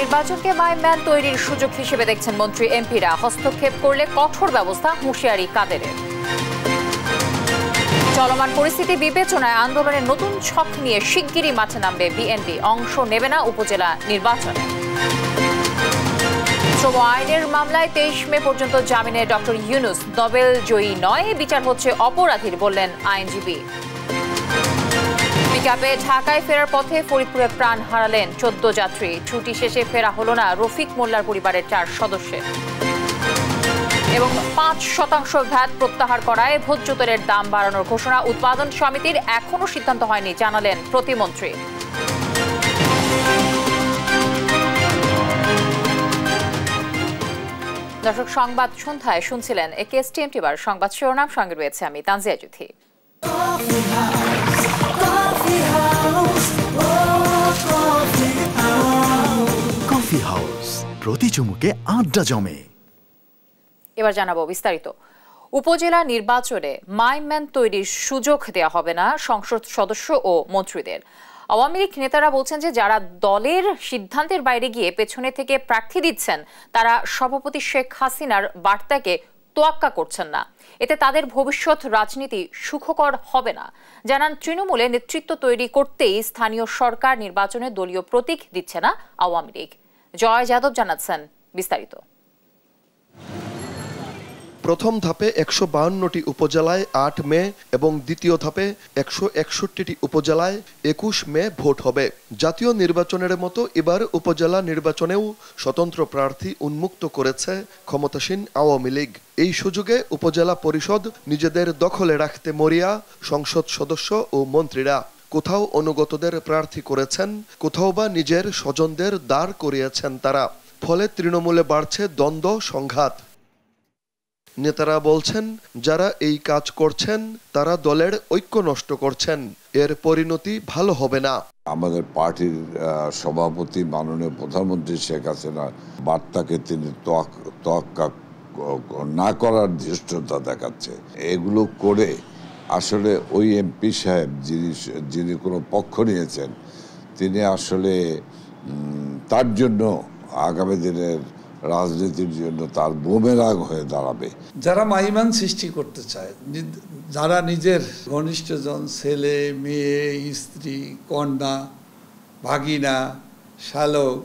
নির্বাচনকে মাইম্যান তৈরির সুযোগ হিসেবে দেখছেন মন্ত্রী এমপিরা। হস্তক্ষেপ করলে কঠোর ব্যবস্থা, হুঁশিয়ারি কাদেরের। চলমান পরিস্থিতি বিবেচনায় আন্দোলনের নতুন ছক নিয়ে শিগগিরই মাঠে নামবে বিএনপি। অংশ নেবে না উপজেলা নির্বাচনে। শ্রম আইনের মামলায় 23 মে পর্যন্ত জামিনে ডক্টর ইউনূস নোবেল জয়ী নয়, বিচার হচ্ছে অপরাধীর, বললেন আইনজীবী। পিকআপে ঢাকায় ফেরার পথে ফরিদপুরে প্রাণ হারালেন 14 যাত্রী। ছুটি শেষে ফেরা হলো না রফিক মোল্লার পরিবারের 4 সদস্যের। এবং 5% ভ্যাট প্রত্যাহার করায় ভোজ্য তেলের দাম বাড়ানোর ঘোষণা। উৎপাদন সমিতির এখনো সিদ্ধান্ত হয়নি, জানালেন প্রতিমন্ত্রী। দর্শক, সংবাদ সন্ধ্যায় শুনছিলেন একেএসটিএমটিবার সংবাদ শিরোনাম। সঙ্গে রয়েছে আমি তানজিয়া জুথি। কফি হাউস, প্রতি চুমুকে আড্ডা জমে। এবার জানাবো বিস্তারিত। উপজেলা নির্বাচনে মাইম্যান তৈরির সুযোগ দেওয়া হবে না সংসদ সদস্য ও মন্ত্রীদের। আওয়ামী লীগ নেতারা বলছেন যে যারা দলের সিদ্ধান্তের বাইরে গিয়ে পেছনে থেকে প্রার্থী দিচ্ছেন তারা সভাপতি শেখ হাসিনার বার্তাকে তোয়াক্কা করছেন না। এতে তাদের ভবিষ্যৎ রাজনীতি সুখকর হবে না। জানান, তৃণমূলে নেতৃত্ব তৈরি করতেই স্থানীয় সরকার নির্বাচনে দলীয় প্রতীক দিচ্ছে না আওয়ামী লীগ। জয় যাদব জানাচ্ছেন বিস্তারিত। প্রথম ধাপে 152টি উপজেলায় 8 মে এবং দ্বিতীয় ধাপে 161টি উপজেলায় 21 মে ভোট হবে। জাতীয় নির্বাচনের মতো এবার উপজেলা নির্বাচনেও স্বতন্ত্র প্রার্থী উন্মুক্ত করেছে ক্ষমতাসীন আওয়ামী লীগ। এই সুযোগে উপজেলা পরিষদ নিজেদের দখলে রাখতে মরিয়া সংসদ সদস্য ও মন্ত্রীরা। কোথাও অনুগতদের প্রার্থী করেছেন, কোথাও বা নিজের স্বজনদের দাঁড় করিয়েছেন তারা। ফলে তৃণমূলে বাড়ছে দ্বন্দ্ব, সংঘাত। নেতারা বলছেন, যারা এই কাজ করছেন তারা দলের ঐক্য নষ্ট করছেন। এর পরিণতি ভালো হবে না। আমাদের পার্টির সভাপতি মাননীয় প্রধানমন্ত্রী শেখ হাসিনার বার্তাকে তিনি তোয়াক্কা না করার ধৃষ্টতা দেখাচ্ছে। এগুলো করে আসলে ওই এমপি সাহেব যিনি কোনো পক্ষ নিয়েছেন, তিনি আসলে তার জন্য আগামী দিনের রাজনীতির জন্য তার বুমেরাং হয়ে দাঁড়াবে। যারা মাইম্যান সৃষ্টি করতে চায়, যারা নিজের ঘনিষ্ঠজন, ছেলে মেয়ে, স্ত্রী, কন্যা, ভাগিনা, শালক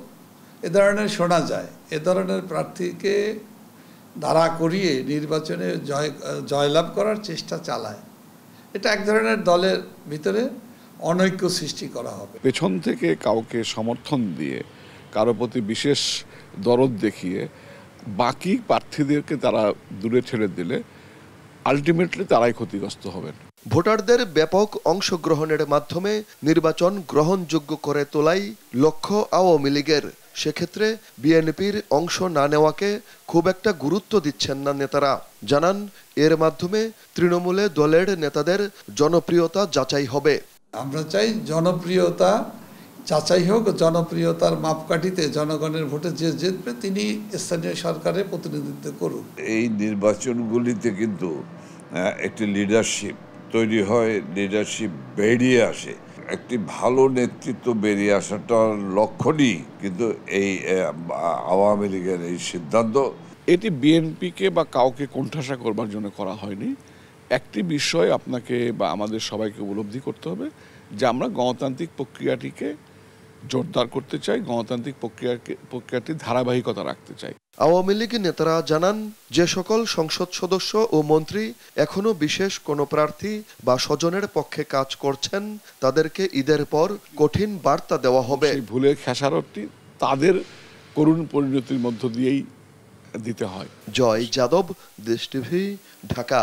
এ ধরনের শোনা যায়, এ ধরনের প্রার্থীকে দাঁড়া করিয়ে নির্বাচনে জয়লাভ করার চেষ্টা চালায়। এটা এক ধরনের দলের ভিতরে অনৈক্য সৃষ্টি করা হবে। পেছন থেকে কাউকে সমর্থন দিয়ে, কারো প্রতি বিশেষ দরদ দেখিয়ে বাকি প্রার্থীদেরকে তারা দূরে ঠেলে দিলে আলটিমেটলি তারাই ক্ষতিগ্রস্ত হবেন। ভোটারদের ব্যাপক অংশগ্রহণের মাধ্যমে নির্বাচন গ্রহণযোগ্য করে তোলাই লক্ষ্য আওয়ামী লীগের। সেক্ষেত্রে বিএনপির অংশ না নেওয়াকে খুব একটা গুরুত্ব দিচ্ছেন না নেতারা। জানান, এর মাধ্যমে তৃণমূলে দলের নেতাদের জনপ্রিয়তা যাচাই হবে। আমরা চাই জনপ্রিয়তা যাচাই হোক, জনপ্রিয়তার মাপকাঠিতে জনগণের ভোটে যে জিতবে তিনি স্থানীয় সরকারের প্রতিনিধিত্ব করুন। এই নির্বাচনগুলিতে কিন্তু একটি লিডারশিপ তৈরি হয়, লিডারশিপ বেরিয়ে আসে। একটি ভালো নেতৃত্ব বেরিয়ে আসাটার লক্ষণই কিন্তু এই আওয়ামী লীগের এই সিদ্ধান্ত। এটি বিএনপিকে বা কাউকে কোণঠাসা করবার জন্য করা হয়নি। একটি বিষয় আপনাকে বা আমাদের সবাইকে উপলব্ধি করতে হবে যে আমরা গণতান্ত্রিক প্রক্রিয়াটিকে জোরদার করতে চাই, গণতান্ত্রিক প্রক্রিয়াটি ধারাবাহিকতা রাখতে চাই। আওয়ামী লীগ নেতারা জানান, যে সকল সংসদ সদস্য ও মন্ত্রী এখনো বিশেষ কোনো প্রার্থী বা স্বজনের পক্ষে কাজ করছেন তাদেরকে ঈদের পর কঠিন বার্তা দেওয়া হবে। ভুলের খেসারতটি তাদের করুণ পরিণতির মধ্য দিয়েই দিতে হয়। জয় যাদব, দেশ টিভি, ঢাকা।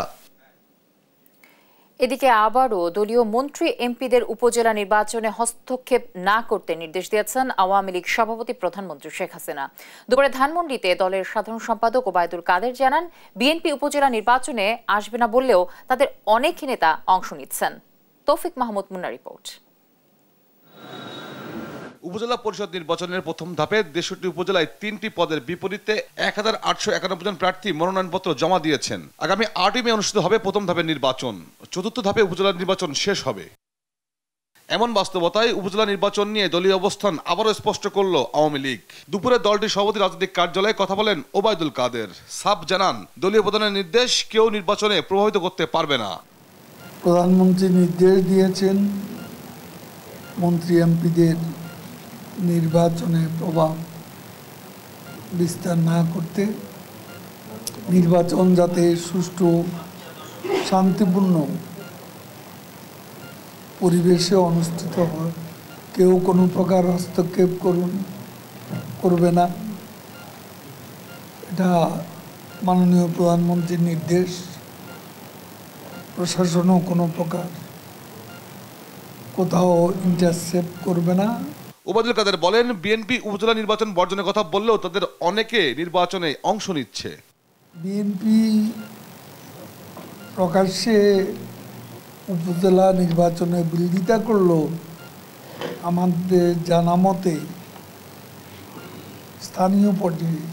এদিকে আবারও দলীয় মন্ত্রী এমপিদের উপজেলা নির্বাচনে হস্তক্ষেপ না করতে নির্দেশ দিয়েছেন আওয়ামী লীগ সভাপতি প্রধানমন্ত্রী শেখ হাসিনা। দুপুরে ধানমন্ডিতে দলের সাধারণ সম্পাদক ওবায়দুল কাদের জানান, বিএনপি উপজেলা নির্বাচনে আসবে না বললেও তাদের অনেক নেতা অংশ নিচ্ছেন। তৌফিক মাহমুদ মুন্না রিপোর্ট। উপজেলা পরিষদ নির্বাচনের প্রথম ধাপে 63 উপজেলায় 3টি পদের বিপরীতে 1891 জন প্রার্থী মনোনয়নপত্র জমা দিয়েছেন। আগামী 8 মে অনুষ্ঠিত হবে প্রথম ধাপের নির্বাচন। চতুর্থ ধাপে উপজেলা নির্বাচন শেষ হবে। এমন বাস্তবতায় উপজেলা নির্বাচন নিয়ে দলীয় অবস্থান আবারও স্পষ্ট করল আওয়ামী লীগ। দুপুরে দলটির সভাপতি রাজনৈতিক কার্যালয়ে কথা বলেন ওবায়দুল কাদের। সাফ জানান, দলীয় প্রধানের নির্দেশ কেউ নির্বাচনে প্রভাবিত করতে পারবে না। প্রধানমন্ত্রী নির্দেশ দিয়েছেন মন্ত্রী এমপিদের নির্বাচনে প্রভাব বিস্তার না করতে, নির্বাচন যাতে সুষ্ঠু শান্তিপূর্ণ পরিবেশে অনুষ্ঠিত হয়, কেউ কোনো প্রকার হস্তক্ষেপ করবে না, এটা মাননীয় প্রধানমন্ত্রীর নির্দেশ। প্রশাসনও কোনো প্রকার কোথাও ইন্টারসেপ্ট করবে না। ওবায়দুল কাদের বলেন, বিএনপি উপজেলা নির্বাচন বর্জনের কথা বললেও তাদের অনেকে নির্বাচনে অংশ নিচ্ছে। বিএনপি প্রকাশ্যে উপজেলা নির্বাচনে বিরোধিতা করলেও আমাদের জানা মতে স্থানীয় পর্যায়ে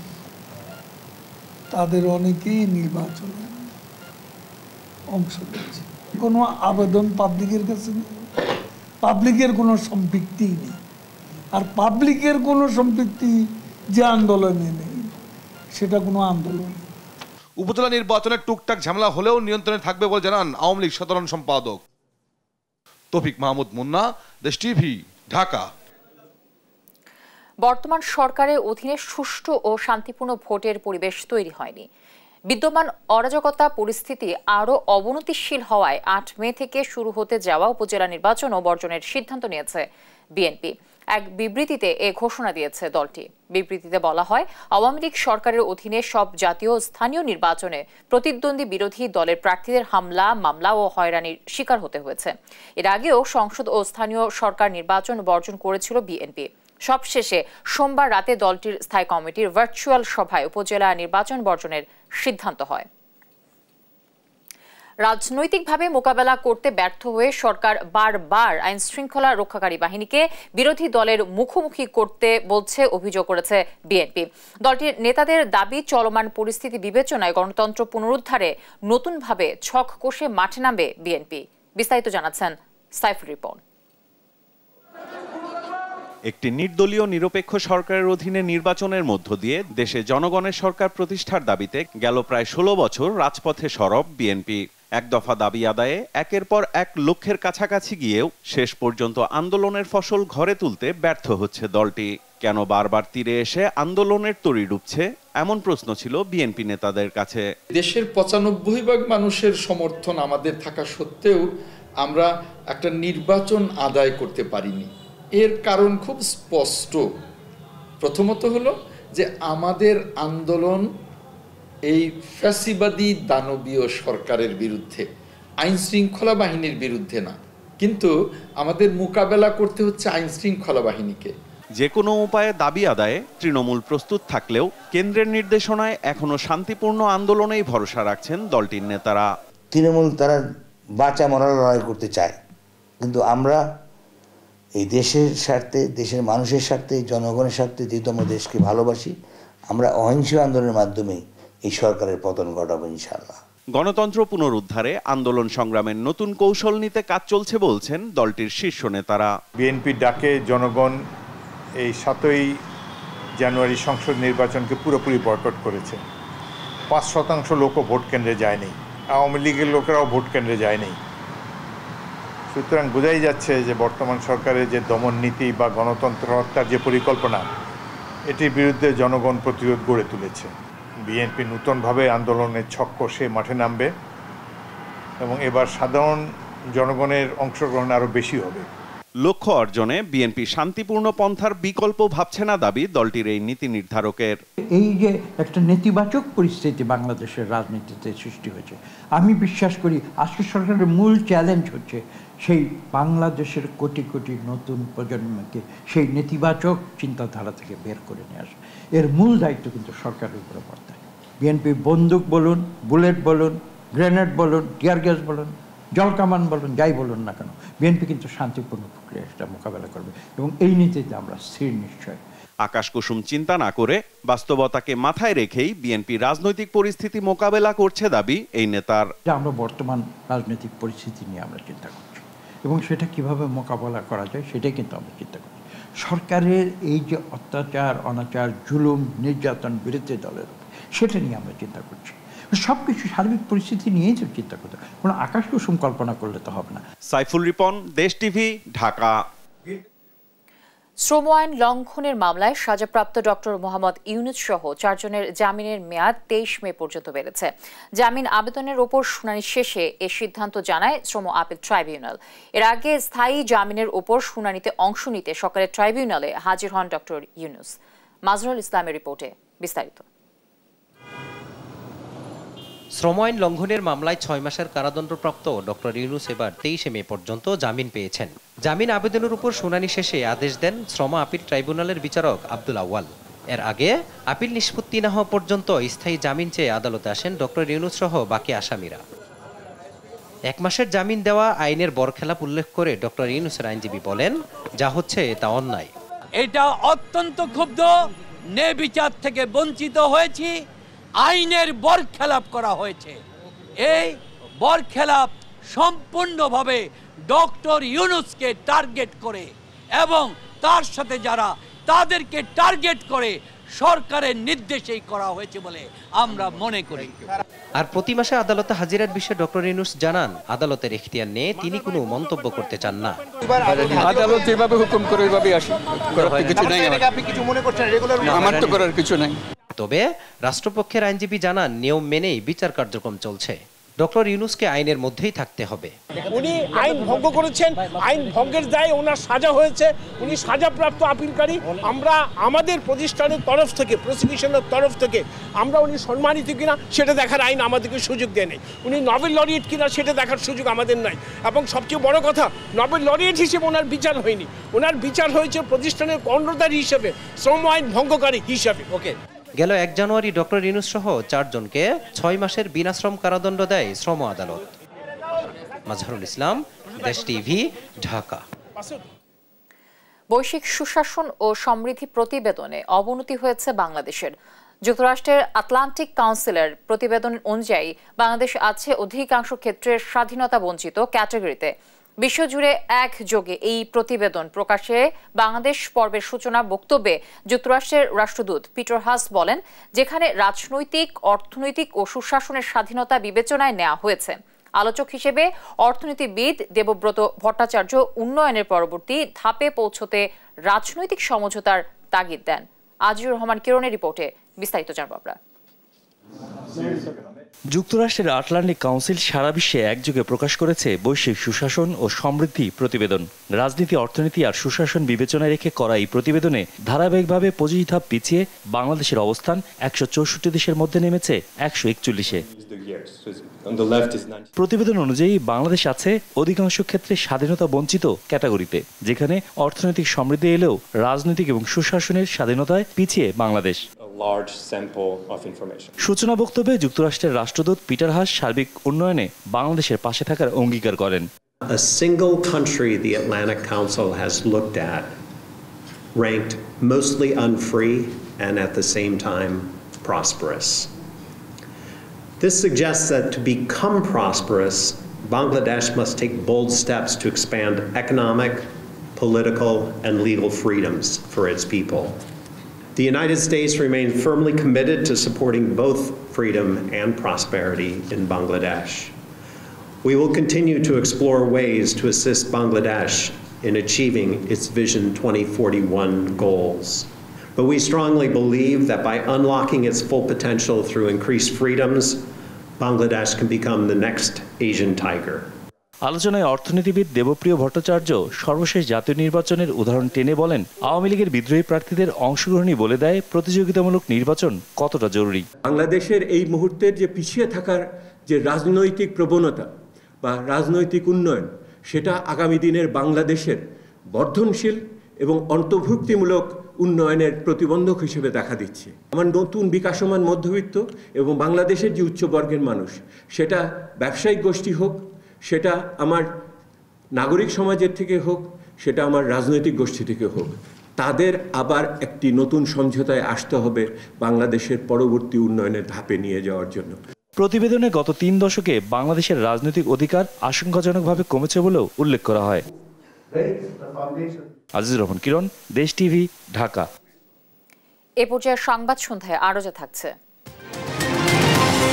তাদের অনেকেই নির্বাচনে অংশ নিচ্ছে। কোনো আবেদন পাবলিকের কাছে নেই, পাবলিকের কোনো সম্পৃক্তি নেই। আর পাবলিকের কোনো সম্পৃক্তি যে আন্দোলনে নেই, সেটা কোনো আন্দোলন। উপজেলা নির্বাচনের টুকটাক ঝামেলা হলেও নিয়ন্ত্রণে থাকবে বলে জানান আওয়ামী লীগ সাধারণ সম্পাদক তৌফিক মাহমুদ মুন্না, দেশ টিভি, ঢাকা। বর্তমান সরকারের অধীনে সুষ্ঠু ও শান্তিপূর্ণ ভোটের পরিবেশ তৈরি হয়নি। বিদ্যমান অরাজকতা পরিস্থিতি আরও অবনতিশীল হওয়ায় ৮ মে থেকে শুরু হতে যাওয়া উপজেলা নির্বাচন ও বর্জনের সিদ্ধান্ত নিয়েছে বিএনপি। এক বিবৃতিতে এ ঘোষণা দিয়েছে দলটি। বিবৃতিতে বলা হয়, আওয়ামী লীগ সরকারের অধীনে সব জাতীয় ও স্থানীয় নির্বাচনে প্রতিদ্বন্দ্বী বিরোধী দলের প্রার্থীদের হামলা, মামলা ও হয়রানির শিকার হতে হয়েছে। এর আগেও সংসদ ও স্থানীয় সরকার নির্বাচন বর্জন করেছিল বিএনপি। সবশেষে সোমবার রাতে দলটির স্থায়ী কমিটির ভার্চুয়াল সভায় উপজেলা নির্বাচন বর্জনের সিদ্ধান্ত হয়। রাজনৈতিকভাবে মোকাবেলা করতে ব্যর্থ হয়ে সরকার বারবার আইন শৃঙ্খলা রক্ষাকারী বাহিনীকে বিরোধী দলের মুখোমুখি করতে বলছে অভিযোগ করেছে বিএনপি। দলটির নেতাদের দাবি, চলমান পরিস্থিতি বিবেচনায় গণতন্ত্র পুনরুদ্ধারে নতুনভাবে ছক কষে মাঠে নামবে বিএনপি। বিস্তারিত জানাচ্ছেন সাইফুর রিপন। একটি নির্দলীয় নিরপেক্ষ সরকারের অধীনে নির্বাচনের মধ্য দিয়ে দেশে জনগণের সরকার প্রতিষ্ঠার দাবিতে গেল প্রায় ১৬ বছর রাজপথে সরব বিএনপি। এক দফা দাবি আদায়ে একের পর এক লক্ষ্যের কাছাকাছি গিয়েও শেষ পর্যন্ত আন্দোলনের ফসল ঘরে তুলতে ব্যর্থ হচ্ছে দলটি। কেন বারবার তীরে এসে আন্দোলনের তরি ডুবছে, এমন প্রশ্ন ছিল বিএনপি নেতাদের কাছে। দেশের ৯৫% মানুষের সমর্থন আমাদের থাকা সত্ত্বেও আমরা একটা নির্বাচন আদায় করতে পারিনি। এর কারণ খুব স্পষ্ট। প্রথমত হলো যে আমাদের আন্দোলন এই ফ্যাসিবাদী দানবীয় সরকারের বিরুদ্ধে, আইন শৃঙ্খলা বাহিনীর বিরুদ্ধে না, কিন্তু আমাদের মোকাবেলা করতে হচ্ছে আইন শৃঙ্খলা বাহিনীকে। যে কোনো উপায়ে দাবি আদায়ে তৃণমূল প্রস্তুত থাকলেও কেন্দ্রের নির্দেশনায় এখনো শান্তিপূর্ণ আন্দোলনেই ভরসা রাখছেন দলটির নেতারা। তৃণমূল তারা বাঁচা মরার লড়াই করতে চায়, কিন্তু আমরা এই দেশের স্বার্থে, দেশের মানুষের স্বার্থে, জনগণের স্বার্থে, যেহেতু আমরা দেশকে ভালোবাসি, আমরা অহিংস আন্দোলনের মাধ্যমে এই সরকারের পতন ঘটাবো ইনশাআল্লাহ। গণতন্ত্র পুনরুদ্ধারে আন্দোলন সংগ্রামের নতুন কৌশল নিতে কাজ চলছে বলছেন দলটির শীর্ষ নেতারা। বিএনপির ডাকে জনগণ এই ৭ই জানুয়ারি সংসদ নির্বাচনকে পুরোপুরি বয়কট করেছে। ৫% লোকও ভোট কেন্দ্রে যায়নি, আওয়ামী লীগের লোকেরাও ভোট কেন্দ্রে যায়নি। সুতরাং বোঝাই যাচ্ছে যে বর্তমান সরকারের যে দমন নীতি বা গণতন্ত্র হত্যার যে পরিকল্পনা, এটির বিরুদ্ধে জনগণ প্রতিরোধ গড়ে তুলেছে। বিএনপি নূতনভাবে আন্দোলনের ছক কষে মাঠে নামবে এবং এবার সাধারণ জনগণের অংশগ্রহণ আরও বেশি হবে। লক্ষ্য অর্জনে বিএনপি শান্তিপূর্ণ পন্থার বিকল্প ভাবছে না দাবি দলটির এই নীতি নির্ধারকের। এই যে একটা নেতিবাচক পরিস্থিতি বাংলাদেশের রাজনীতিতে সৃষ্টি হয়েছে, আমি বিশ্বাস করি আজকে সরকারের মূল চ্যালেঞ্জ হচ্ছে সেই বাংলাদেশের কোটি কোটি নতুন প্রজন্মকে সেই নেতিবাচক চিন্তাধারা থেকে বের করে নিয়ে আসা। এর মূল দায়িত্ব কিন্তু সরকারের উপরে বর্তায়। বিএনপি বন্দুক বলুন, বুলেট বলুন, গ্রেনেড বলুন, টিয়ার গ্যাস বলুন, জলকামান বলুন, যাই বলুন না কেন, বিএনপি কিন্তু শান্তিপূর্ণ প্রক্রিয়া সেটা মোকাবেলা করবে এবং এই নীতিতে আমরা স্থির নিশ্চয়। আকাশ কুসুম চিন্তা না করে বাস্তবতাকে মাথায় রেখেই বিএনপি রাজনৈতিক পরিস্থিতি মোকাবেলা করছে দাবি এই নেতার। আমরা বর্তমান রাজনৈতিক পরিস্থিতি নিয়ে আমরা চিন্তা করছি, এবং সেটা কিভাবে মোকাবেলা করা যায় সেটাই কিন্তু আমরা চিন্তা করছি। সরকারের এই যে অত্যাচার, অনাচার, জুলুম, নির্যাতন বিরোধী দলের উপর, সেটা নিয়ে আমরা চিন্তা করছি। সব কিছু সার্বিক পরিস্থিতি নিয়েই তো চিন্তা করতে, কোনো আকাশ কুসুম কল্পনা করলে তো হবে না। সাইফুল রিপন, দেশ টিভি, ঢাকা। শ্রম আইন লঙ্ঘনের মামলায় সাজাপ্রাপ্ত ডক্টর মোহাম্মদ ইউনুস সহ 4 জনের জামিনের মেয়াদ 23 মে পর্যন্ত বেড়েছে। জামিন আবেদনের ওপর শুনানি শেষে এ সিদ্ধান্ত জানায় শ্রম আপিল ট্রাইব্যুনাল। এর আগে স্থায়ী জামিনের ওপর শুনানিতে অংশ নিতে সকালে ট্রাইব্যুনালে হাজির হন ডক্টর ইউনুস। মাজহারুল ইসলামের রিপোর্টে বিস্তারিত। শ্রম আইন লঙ্ঘনের মামলায় 6 মাসের কারাদণ্ডপ্রাপ্ত ডক্টর ইউনুস এবার 23 মে পর্যন্ত জামিন পেয়েছেন। জামিন আবেদনের উপর শুনানি শেষে আদেশ দেন শ্রম আপিল ট্রাইব্যুনালের বিচারক আব্দুল আউয়াল। এর আগে আপিল নিষ্পত্তি না হওয়া পর্যন্ত স্থায়ী জামিন চেয়ে আদালতে আসেন ডক্টর ইউনুস সহ বাকি আসামিরা। 1 মাসের জামিন দেওয়া আইনের বরখেলাপ উল্লেখ করে ডক্টর ইউনুসের আইনজীবী বলেন, যা হচ্ছে তা অন্যায়। এটা অত্যন্ত ক্ষুব্ধ, ন্যায় বিচার থেকে বঞ্চিত হয়েছি, আইনের বরখেলাপ করা হয়েছে। এই বরখেলাপ সম্পূর্ণভাবে ডক্টর ইউনুসকে টার্গেট করে এবং তার সাথে যারা তাদেরকে টার্গেট করে সরকারের নির্দেশেই করা হয়েছে বলে আমরা মনে করি। আর প্রতি মাসে আদালতে হাজিরার বিষয়ে ডক্টর ইউনুস জানান, আদালতের এখতিয়ার নিয়ে তিনি কোনো মন্তব্য করতে চান না। আদালত যেভাবে হুকুম করে ওইভাবেই আসি, করার কিছু নাই। আপনি কিছু মনে করছেন রেগুলার? আমার তো করার কিছু নাই। তবে রাষ্ট্রপক্ষের আইনজীবী জানান, নিয়ম মেনেই বিচার কার্যক্রম চলছে। ডক্টর ইউনুসকে আইনের মধ্যেই থাকতে হবে। উনি আইন ভঙ্গ করেছেন, আইন ভঙ্গের দায়ে ওনার সাজা হয়েছে, উনি সাজাপ্রাপ্ত আপিলকারী। আমরা আমাদের প্রতিষ্ঠানের তরফ থেকে, প্রসিকিউশনের তরফ থেকে আমরা উনি সম্মানিত কিনা সেটা দেখার আইন আমাদেরকে সুযোগ দেয় নাই। উনি নোবেল লরিয়েট কিনা সেটা দেখার সুযোগ আমাদের নাই। এবং সবচেয়ে বড় কথা, নোবেল লরিয়েট হিসেবে ওনার বিচার হয়নি, ওনার বিচার হয়েছে প্রতিষ্ঠানের কর্ণধারী হিসেবে, শ্রম আইন ভঙ্গকারী হিসাবে। ওকে, গেল 1 জানুয়ারি ডক্টর ইউনুস সহ 4 জনকে 6 মাসের বিনাশ্রম কারাদণ্ড দেয় শ্রম আদালত। মাজহারুল ইসলাম, দেশ টিভি, ঢাকা। বৈশ্বিক সুশাসন ও সমৃদ্ধি প্রতিবেদনে অবনতি হয়েছে বাংলাদেশের। যুক্তরাষ্ট্রের আটলান্টিক কাউন্সিলের প্রতিবেদন অনুযায়ী বাংলাদেশ আছে অধিকাংশ ক্ষেত্রে স্বাধীনতা বঞ্চিত ক্যাটাগরিতে। বিশ্বজুড়ে একযোগে এই প্রতিবেদন প্রকাশে বাংলাদেশ পর্বের সূচনা বক্তব্যে যুক্তরাষ্ট্রের রাষ্ট্রদূত পিটার হাস বলেন, যেখানে রাজনৈতিক, অর্থনৈতিক ও সুশাসনের স্বাধীনতা বিবেচনায় নেওয়া হয়েছে। আলোচক হিসেবে অর্থনীতিবিদ দেবব্রত ভট্টাচার্য উন্নয়নের পরবর্তী ধাপে পৌঁছতে রাজনৈতিক সমঝোতার তাগিদ দেন। আজিউর রহমান কিরণের রিপোর্টে বিস্তারিত জানব আমরা। যুক্তরাষ্ট্রের আটলান্টিক কাউন্সিল সারা বিশ্বে একযোগে প্রকাশ করেছে বৈশ্বিক সুশাসন ও সমৃদ্ধি প্রতিবেদন। রাজনীতি, অর্থনীতি আর সুশাসন বিবেচনায় রেখে করা এই প্রতিবেদনে ধারাবাহিকভাবে 25 ধাপ পিছিয়ে বাংলাদেশের অবস্থান 164 দেশের মধ্যে নেমেছে 141-এ। প্রতিবেদন অনুযায়ী বাংলাদেশ আছে অধিকাংশ ক্ষেত্রে স্বাধীনতা বঞ্চিত ক্যাটাগরিতে, যেখানে অর্থনৈতিক সমৃদ্ধি এলেও রাজনৈতিক এবং সুশাসনের স্বাধীনতায় পিছিয়ে বাংলাদেশ। সূচনা বক্তব্যে যুক্তরাষ্ট্রের রাষ্ট্রদূত পিটার হাস সার্বিক উন্নয়নে বাংলাদেশের পাশে থাকার অঙ্গীকার করেন। A single country the Atlantic Council has looked at ranked mostly unfree and at the same time prosperous. This suggests that to become prosperous, Bangladesh must take bold steps to expand economic, political, and legal freedoms for its people. The United States remains firmly committed to supporting both freedom and prosperity in Bangladesh. We will continue to explore ways to assist Bangladesh in achieving its Vision 2041 goals. But we strongly believe that by unlocking its full potential through increased freedoms, Bangladesh can become the next Asian tiger. আলোচনায় অর্থনীতিবিদ দেবপ্রিয় ভট্টাচার্য সর্বশেষ জাতীয় নির্বাচনের উদাহরণ টেনে বলেন, আওয়ামী লীগের বিদ্রোহী প্রার্থীদের অংশগ্রহণই বলে দেয় প্রতিযোগিতামূলক নির্বাচন কতটা জরুরি। বাংলাদেশের এই মুহূর্তের যে পিছিয়ে থাকার যে রাজনৈতিক প্রবণতা বা রাজনৈতিক উন্নয়ন, সেটা আগামী দিনের বাংলাদেশের বর্ধনশীল এবং অন্তর্ভুক্তিমূলক উন্নয়নের প্রতিবন্ধক হিসেবে দেখা দিচ্ছে। আমার নতুন বিকাশমান মধ্যবিত্ত এবং বাংলাদেশের যে উচ্চবর্গের মানুষ, সেটা ব্যবসায়িক গোষ্ঠী হোক, সেটা আমার নাগরিক সমাজের থেকে হোক, সেটা আমার রাজনৈতিক গোষ্ঠী থেকে হোক, তাদের আবার একটি নতুন সমঝোতায় আসতে হবে বাংলাদেশের পরবর্তী উন্নয়নের ধাপে নিয়ে যাওয়ার জন্য। প্রতিবেদনে গত 3 দশকে বাংলাদেশের রাজনৈতিক অধিকার আশঙ্কাজনকভাবে কমেছে বলেও উল্লেখ করা হয়। আজিজুর রহমান কিরণ, দেশ টিভি, ঢাকা। এ পর্যায়ে সংবাদ সন্ধ্যায় আরো যা থাকছে।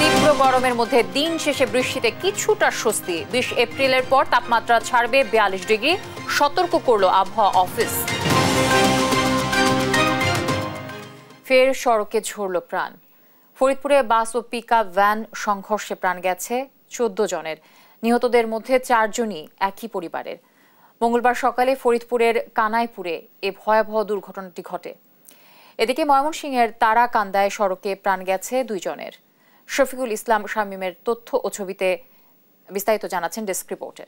তীব্র গরমের মধ্যে দিন শেষে বৃষ্টিতে কিছুটা স্বস্তি। 20 এপ্রিলের পর তাপমাত্রা ছাড়বে 42 ডিগ্রি, সতর্ক করল আবহাওয়া অফিস। ফের সড়কে ঝরল প্রাণ। ফরিদপুরে বাস ও পিকআপ ভ্যান সংঘর্ষে প্রাণ গেছে 14 জনের। নিহতদের মধ্যে 4 জনই একই পরিবারের। মঙ্গলবার সকালে ফরিদপুরের কানাইপুরে এ ভয়াবহ দুর্ঘটনাটি ঘটে। এদিকে ময়মনসিংহের তারাকান্দায় সড়কে প্রাণ গেছে 2 জনের। শফিকুল ইসলাম শামীমের তথ্য ও ছবিতে বিস্তারিত জানাচ্ছেন ডেস্ক রিপোর্টে।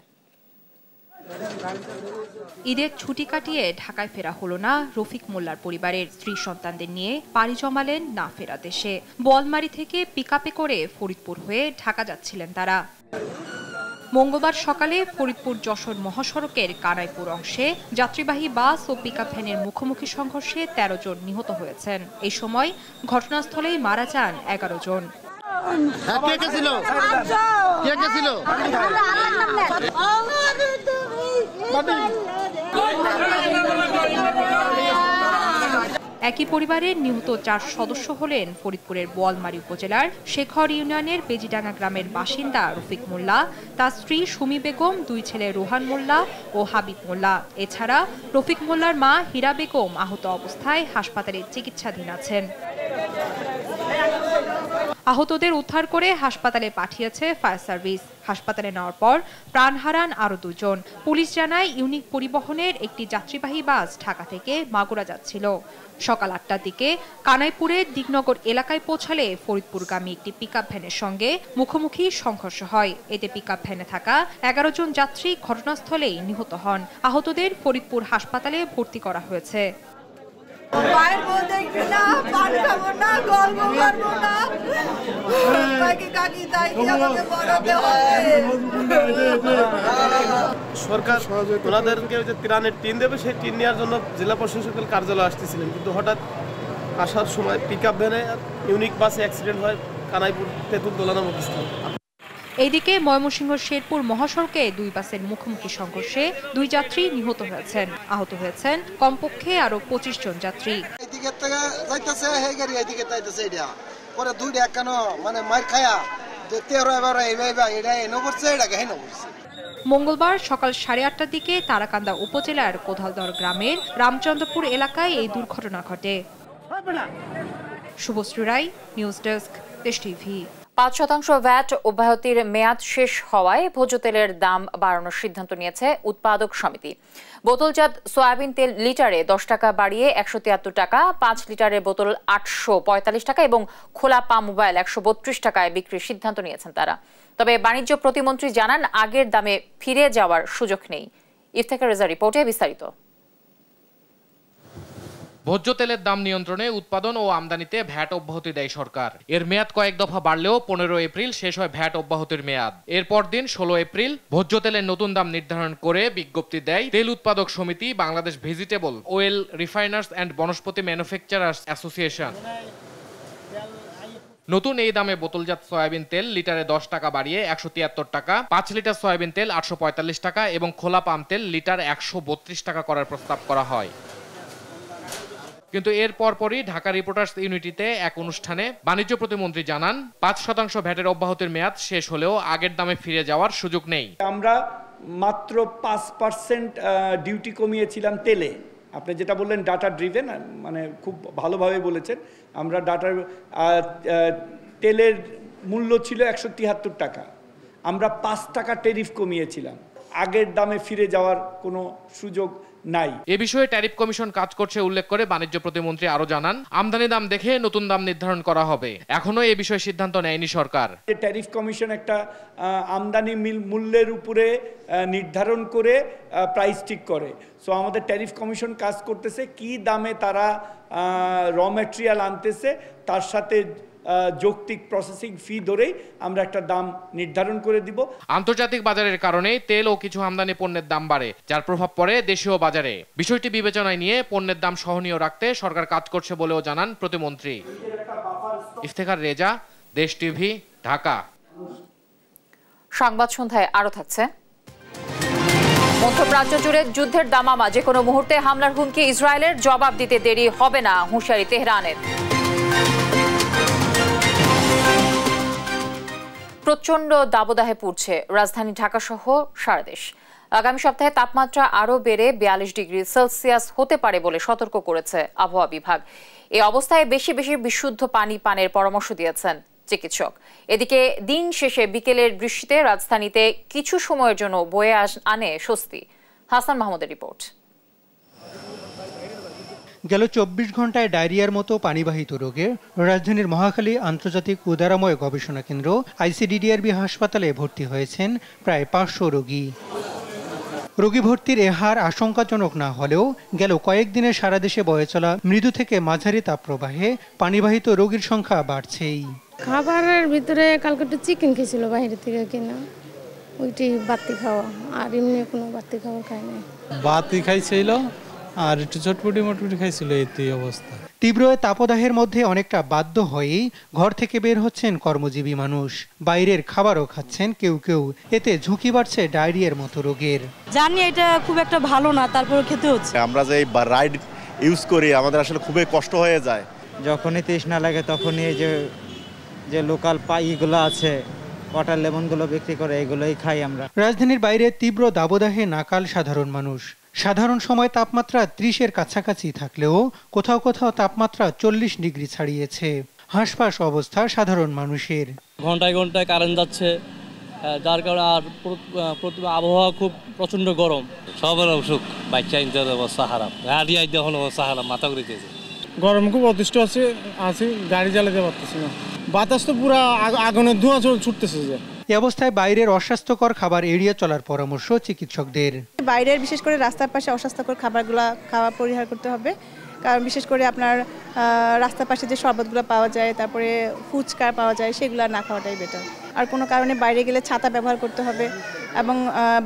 ঈদের ছুটি কাটিয়ে ঢাকায় ফেরা হলো না রফিক মোল্লার পরিবারের। স্ত্রী সন্তানদের নিয়ে পাড়ি জমালেন না ফেরা দেশে। বোয়ালমারী থেকে পিকআপে করে ফরিদপুর হয়ে ঢাকা যাচ্ছিলেন তারা। মঙ্গলবার সকালে ফরিদপুর যশোর মহাসড়কের কানাইপুর অংশে যাত্রীবাহী বাস ও পিকআপ ভ্যানের মুখোমুখি সংঘর্ষে 13 জন নিহত হয়েছেন। এই সময় ঘটনাস্থলেই মারা যান 11 জন। একই পরিবারের নিহত 4 সদস্য হলেন ফরিদপুরের বোয়ালমারী উপজেলার শেখর ইউনিয়নের বেজিডাঙ্গা গ্রামের বাসিন্দা রফিক মোল্লা, তার স্ত্রী সুমি বেগম, 2 ছেলে রোহান মোল্লা ও হাবিব মোল্লা। এছাড়া রফিক মোল্লার মা হীরা বেগম আহত অবস্থায় হাসপাতালে চিকিৎসাধীন আছেন। আহতদের উদ্ধার করে হাসপাতালে পাঠিয়েছে ফায়ার সার্ভিস। হাসপাতালে নেওয়ার পর প্রাণ হারান আরো 2 জন। পুলিশ জানায় ইউনিক পরিবহনের একটি যাত্রীবাহী বাস ঢাকা থেকে মাগুরা যাচ্ছিল। সকাল 8টার দিকে কানাইপুরের দিগনগর এলাকায় পৌঁছালে ফরিদপুরগামী একটি পিকআপ ভ্যানের সঙ্গে মুখোমুখি সংঘর্ষ হয়। এতে পিকআপ ভ্যানে থাকা 11 জন যাত্রী ঘটনাস্থলেই নিহত হন। আহতদের ফরিদপুর হাসপাতালে ভর্তি করা হয়েছে। সরকার ওনাদেরকে যে ত্রাণের টিন দেবে সেই টিন নেওয়ার জন্য জেলা প্রশাসকের কার্যালয়ে আসতেছিলেন, কিন্তু হঠাৎ আসার সময় পিকআপ ভ্যানে ইউনিক বাসে অ্যাক্সিডেন্ট হয় কানাইপুর তেঁতুলতলা নামক স্থান। এইদিকে ময়মনসিংহ শেরপুর মহাসড়কে 2 বাসের মুখোমুখি সংঘর্ষে 2 যাত্রী নিহত হয়েছেন। আহত হয়েছেন কমপক্ষে আরো 25 জন যাত্রী। মঙ্গলবার সকাল 8:30টার দিকে তারাকান্দা উপজেলার কোধালদর গ্রামের রামচন্দ্রপুর এলাকায় এই দুর্ঘটনা ঘটে। শুভশ্রী রায়, নিউজ ডেস্ক, দেশ টিভি। 5% ভ্যাট অব্যাহতির মেয়াদ শেষ হওয়ায় ভোজ্য তেলের দাম বাড়ানোর সিদ্ধান্ত নিয়েছে উৎপাদক সমিতি। বোতলজাত সয়াবিন তেল লিটারে 10 টাকা বাড়িয়ে 173 টাকা, 5 লিটারের বোতল 845 টাকা এবং খোলা পাম মোবাইল 132 টাকায় বিক্রির সিদ্ধান্ত নিয়েছেন তারা। তবে বাণিজ্য প্রতিমন্ত্রী জানান আগের দামে ফিরে যাওয়ার সুযোগ নেই। ইফতেখার রেজা রিপোর্টে বিস্তারিত। ভোজ্য তেলের দাম নিয়ন্ত্রণে উৎপাদন ও আমদানিতে ভ্যাট অব্যাহতি দেয় সরকার। এর মেয়াদ কয়েক দফা বাড়লেও 15 এপ্রিল শেষ হয় ভ্যাট অব্যাহতির মেয়াদ। এরপর দিন 16 এপ্রিল ভোজ্য তেলের নতুন দাম নির্ধারণ করে বিজ্ঞপ্তি দেয় তেল উৎপাদক সমিতি, Bangladesh vegetable oil refiners and Vanaspati manufacturers association. নতুন এই দামে বোতলজাত সয়াবিন তেল লিটারে 10 টাকা বাড়িয়ে 173 টাকা, 5 লিটার সয়াবিন তেল 845 টাকা এবং খোলা পাম তেল লিটার 132 টাকা করার প্রস্তাব করা হয়। কিন্তু এর পরপরই ঢাকা রিপোর্টার্স ইউনিটিতে এক অনুষ্ঠানে বাণিজ্য প্রতিমন্ত্রী জানান 5% ভ্যাটের অব্যাহতির মেয়াদ শেষ হলেও আগের দামে ফিরে যাওয়ার সুযোগ নেই। আমরা মাত্র 5% ডিউটি কমিয়েছিলাম তেলে। আপনি যেটা বললেন ডাটা ড্রিভেন, মানে খুব ভালোভাবে বলেছেন। আমরা ডাটার তেলের মূল্য ছিল 173 টাকা, আমরা 5 টাকা ট্যারিফ কমিয়েছিলাম। আগের দামে ফিরে যাওয়ার কোনো সুযোগ নাই। এ বিষয়ে ট্যারিফ কমিশন কাজ করছে উল্লেখ করে বাণিজ্য প্রতিমন্ত্রী আরো জানান আমদানি দাম দেখে নতুন দাম নির্ধারণ করা হবে। এখনো এ বিষয়ে সিদ্ধান্ত নেয়নি সরকার। ট্যারিফ কমিশন একটা আমদানি মূল্যের উপরে নির্ধারণ করে প্রাইস ঠিক করে। সো আমাদের ট্যারিফ কমিশন কাজ করতেছে কি দামে তারা র ম্যাটেরিয়াল আনতেছে, তার সাথে যৌক্তিক প্রসেসিং ফি ধরেই আমরা একটা দাম নির্ধারণ করে দিব। আন্তর্জাতিক বাজারের কারণে তেল ও কিছু আমদানি পণ্যের দাম বাড়ে, যার প্রভাব পড়ে দেশীয় বাজারে। বিষয়টি বিবেচনায় নিয়ে পণ্যের দাম সহনীয় রাখতে সরকার কাজ করছে বলেও জানান প্রতিমন্ত্রী। ইফতেখার রেজা, দেশ টিভি, ঢাকা। সংবাদ সন্ধ্যায় আরো থাকছে। মধ্যপ্রাচ্য জুড়ে যুদ্ধের দামামা, যে কোনো মুহূর্তে হামলার হুমকি ইসরায়েলের, জবাব দিতে দেরি হবে না হুঁশিয়ারি তেহরানের। প্রচণ্ড দাবদাহে পুড়ছে রাজধানী ঢাকা সহ সারা দেশ। আগামী সপ্তাহে তাপমাত্রা আরও বেড়ে 42 ডিগ্রি সেলসিয়াস হতে পারে বলে সতর্ক করেছে আবহাওয়া বিভাগ। এই অবস্থায় বেশি বেশি বিশুদ্ধ পানি পানের পরামর্শ দিয়েছেন চিকিৎসক। এদিকে দিন শেষে বিকেলের বৃষ্টিতে রাজধানীতে কিছু সময়ের জন্য বয়ে আনে স্বস্তি। হাসান মাহমুদের রিপোর্ট। গেল 24 ঘন্টায় ডায়রিয়ার মতো পানিবাহিত রোগে রাজধানীর মহাখালী আন্তর্জাতিক উদারাময় গবেষণা কেন্দ্র আইসিডিডিআরবি হাসপাতালে ভর্তি হয়েছেন প্রায় 500 রোগী। রোগী ভর্তির এ হার আশঙ্কাজনক না হলেও গেল কয়েকদিনে সারা দেশে বয়ে চলা মৃদু থেকে মাঝারি তাপপ্রবাহে পানিবাহিত রোগীর সংখ্যা বাড়ছেই। খাবারের ভিতরে কালকে একটু চিকেন খেয়েছিল বাইরে থেকে কিনা, ওইটি বাতি খাওয়া, আর এমনি কোনো বাতি খাওয়া খায় না। বাতি খাইছিল আর একটু চটপটি মটপটি খাইছিল, এই অবস্থা। তীব্র তাপদাহের মধ্যে অনেকটা বাধ্য হয়েই ঘর থেকে বের হচ্ছেন কর্মজীবী মানুষ। বাইরের খাবারও খাচ্ছেন কেউ কেউ, এতে ঝুঁকি বাড়ছে ডায়রিয়ার মতো রোগের। জানি এটা খুব একটা ভালো না, তারপরে খেতে হচ্ছে। আমরা যে রাইড ইউজ করি আমাদের আসলে খুবই কষ্ট হয়ে যায়। যখনই তৃষ্ণা লাগে তখনই এই যে লোকাল পাইগুলো আছে, ওয়াটার লেমনগুলো বিক্রি করে, এগুলোই খাই আমরা। রাজধানীর বাইরে তীব্র দাবদাহে নাকাল সাধারণ মানুষ। সাধারণ সময় তাপমাত্রা 30-এর কাছাকাছি থাকলেও কোথাও কোথাও তাপমাত্রা 40 ডিগ্রি ছাড়িয়েছে। হাঁসফাঁস অবস্থা সাধারণ মানুষের। ঘন্টায় ঘন্টায় কারেন্ট যাচ্ছে, যার কারণে আর আবহাওয়া খুব প্রচন্ড গরম। সবার অসুখ, বাচ্চা ইন্টার অবস্থা খারাপ, গাড়ি আইতে হলো অবস্থা খারাপ, মাথা ঘুরিতেছে। গরম খুব অতিষ্ঠ আছে, গাড়ি চালাতে পারতেছি না। বাতাস তো পুরো আগুনের ধোঁয়া ছুটতেছে। যে এই অবস্থায় বাইরের অস্বাস্থ্যকর খাবার এড়িয়ে চলার পরামর্শ চিকিৎসকদের। বাইরের বিশেষ করে রাস্তার পাশে অস্বাস্থ্যকর খাবারগুলো খাওয়া পরিহার করতে হবে, কারণ বিশেষ করে আপনার রাস্তার পাশে যে শরবতগুলো পাওয়া যায়, তারপরে ফুচকা পাওয়া যায়, সেগুলো না খাওয়াটাই বেটার। আর কোনো কারণে বাইরে গেলে ছাতা ব্যবহার করতে হবে এবং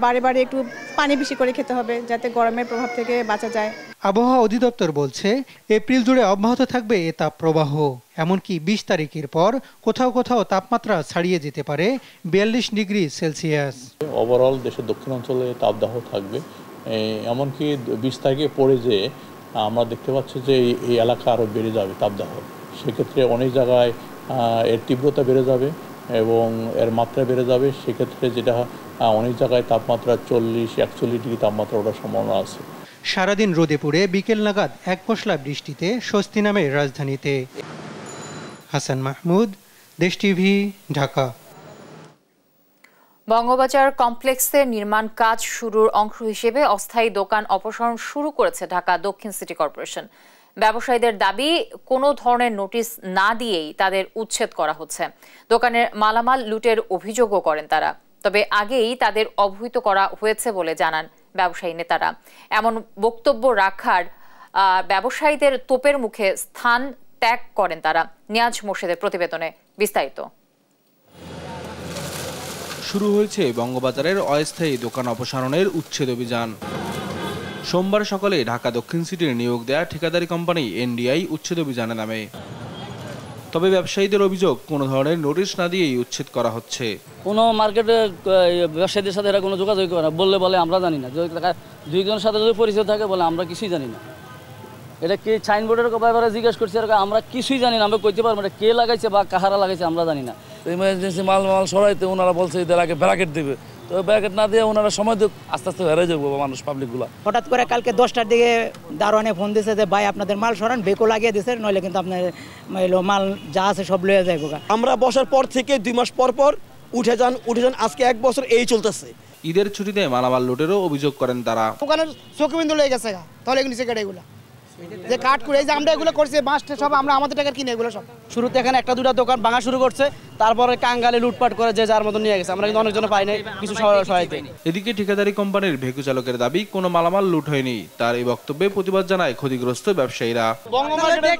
বারে বারে একটু পানি বেশি করে খেতে হবে, যাতে গরমের প্রভাব থেকে বাঁচা যায়। আবহাওয়া অধিদপ্তর বলছে এপ্রিল জুড়ে অব্যাহত থাকবে এ তাপপ্রবাহ। এমনকি 20 তারিখের পর কোথাও কোথাও তাপমাত্রা ছাড়িয়ে যেতে পারে 42 ডিগ্রি সেলসিয়াস। ওভারঅল দেশের দক্ষিণাঞ্চলে তাপদাহ থাকবে, এমনকি 20 তারিখে পরে যে আমরা দেখতে পাচ্ছি যে এই এলাকা আরও বেড়ে যাবে তাপদাহ। সেক্ষেত্রে অনেক জায়গায় এর তীব্রতা বেড়ে যাবে এবং এর মাত্রা বেড়ে যাবে। সেক্ষেত্রে যেটা অনেক জায়গায় তাপমাত্রা 40-41 ডিগ্রি তাপমাত্রা ওঠার সম্ভাবনা আছে। সারাদিন রোদে পুড়ে বিকেল নাগাদ এক পশলা বৃষ্টিতে স্বস্তি নামে রাজধানীতে। হাসান মাহমুদ, দেশ টিভি, ঢাকা। বঙ্গবাজার কমপ্লেক্সের নির্মাণ কাজ শুরুর অংশ হিসেবে অস্থায়ী দোকান অপসারণ শুরু করেছে ঢাকা দক্ষিণ সিটি কর্পোরেশন। ব্যবসায়ীদের দাবি, কোনো ধরনের নোটিশ না দিয়েই তাদের উচ্ছেদ করা হচ্ছে। দোকানের মালামাল লুটের অভিযোগও করেন তারা, তবে আগেই তাদের অবহিত করা হয়েছে বলে জানান ব্যবসায়ী নেতারা। এমন বক্তব্য রাখার ব্যবসায়ীদের তোপের মুখে স্থান ত্যাগ করেন তারা। নিয়াজ মোর্শেদের প্রতিবেদনে বিস্তারিত। শুরু হয়েছে বঙ্গবাজারের অস্থায়ী দোকান অপসারণের উচ্ছেদ অভিযান। সোমবার সকালে ঢাকা দক্ষিণ সিটির নিয়োগ দেয়া ঠিকাদারি কোম্পানি এনডিআই উচ্ছেদ অভিযানে নামে। তবে ব্যবসায়ীদের অভিযোগ, কোনো ধরনের নোটিশ না দিয়েই উচ্ছেদ করা হচ্ছে। কোনো মার্কেটে ব্যবসায়ীদের সাথে এরা কোনো যোগাযোগ করে না, বলে আমরা জানি না। দুইজনের সাথে যদি পরিচয় থাকে বলে আমরা কিছুই জানি না। এটা কি সাইনবোর্ডের ব্যাপারে জিজ্ঞেস করছি, আমরা কিছুই জানি না, আমরা কইতে পারবো এটা কে লাগাইছে বা কাহারা লাগাইছে আমরা জানি না। ইমার্জেন্সি মাল সরাইতে ওনারা বলছে এদের আগে ব্র্যাকেট দেবে, তো ব্র্যাকেট না দিয়ে ওনারা সময় আস্তে আস্তে হেরে যাবো মানুষ, পাবলিকগুলো। হঠাৎ করে কালকে 10টার দিকে দারোয়ানে ফোন দিয়েছে যে ভাই আপনাদের মাল সরান, বেকো লাগিয়ে দিয়েছে, নইলে কিন্তু আপনার মাল যা আছে সব লয়ে যায়। আমরা বসার পর থেকে 2 মাস পর পর উঠে যান, আজকে 1 বছর এই চলতেছে। ঈদের ছুটিতে মালামাল লুটেরও অভিযোগ করেন তারা। দোকানের চোখবিন্দু লেগে গেছে, তাহলে নিচে কেটে এগুলো যে কাট করে এই যে আমরা এগুলো করছি, মাস্ট সব আমরা আমাদের টাকার কিনে এগুলো সব। শুরুতে এখানে 1-2টা দোকান ভাঙা শুরু করছে, তারপরে কাঙ্গালে লুটপাট করে যে যার মতো নিয়ে গেছে। আমরা কিন্তু অনেকজন পাই নাই কিছু সহায়তা। এদিকে ঠিকাদারি কোম্পানির ভেকু চালকের দাবি, কোনো মালামাল লুট হয়নি। তার এই বক্তব্যে প্রতিবাদ জানায় ক্ষতিগ্রস্ত ব্যবসায়ীরা।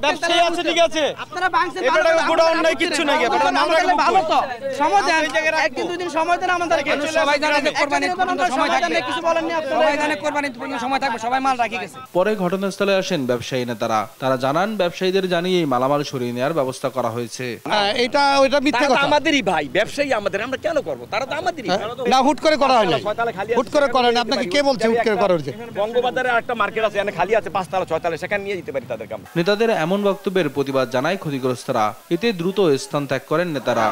ব্যবসায়ী আছে ঠিক আছে, আপনারা ভাঙছেন, এটা গোডাউন নাই, কিছু নাই, এটা আমরা ভালো তো সময় দেন, একদিন দুদিন সময় দেন আমাদেরকে। সবাই জানে যে কুরবানি পর্যন্ত সময় থাকবে, কিছু বলেন না আপনারা। সবাই জানে কুরবানি পর্যন্ত সময় থাকবে, সবাই মাল রাখি গেছে। পরে ঘটনাস্থলে আসেন ব্যবসায়ী নেতারা। তারা জানান, ব্যবসায়ীদের জানিয়ে মালামাল সরিয়ে নেওয়ার ব্যবস্থা ব্যবস্থা করা হয়েছে। এটা মিথ্যে কথা। আমাদেরই ভাই, ব্যবসায়ী আমাদের, আমরা কেন করব? তারা তো আমাদেরই। না, হুট করে করা হয় না, হুট করে করেন। আপনাকে কে বলছে হুট করে করা হয়েছে? বঙ্গবাজারে একটা মার্কেট আছে, এখানে খালি আছে 5 তলা 6 তলা, সেখানে নিয়ে যেতে পারি তাদেরকে আমরা। নেতাদের এমন বক্তব্যের প্রতিবাদ জানায় ক্ষতিগ্রস্তরা। এতে দ্রুত স্থান ত্যাগ করেন নেতারা।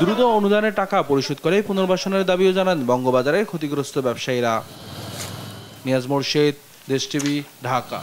দ্রুত অনুদানের টাকা পরিশোধ করে পুনর্বাসনের দাবিও জানান বঙ্গবাজারের ক্ষতিগ্রস্ত ব্যবসায়ীরা। নিয়াজ মোরশেদ, দেশ টিভি, ঢাকা।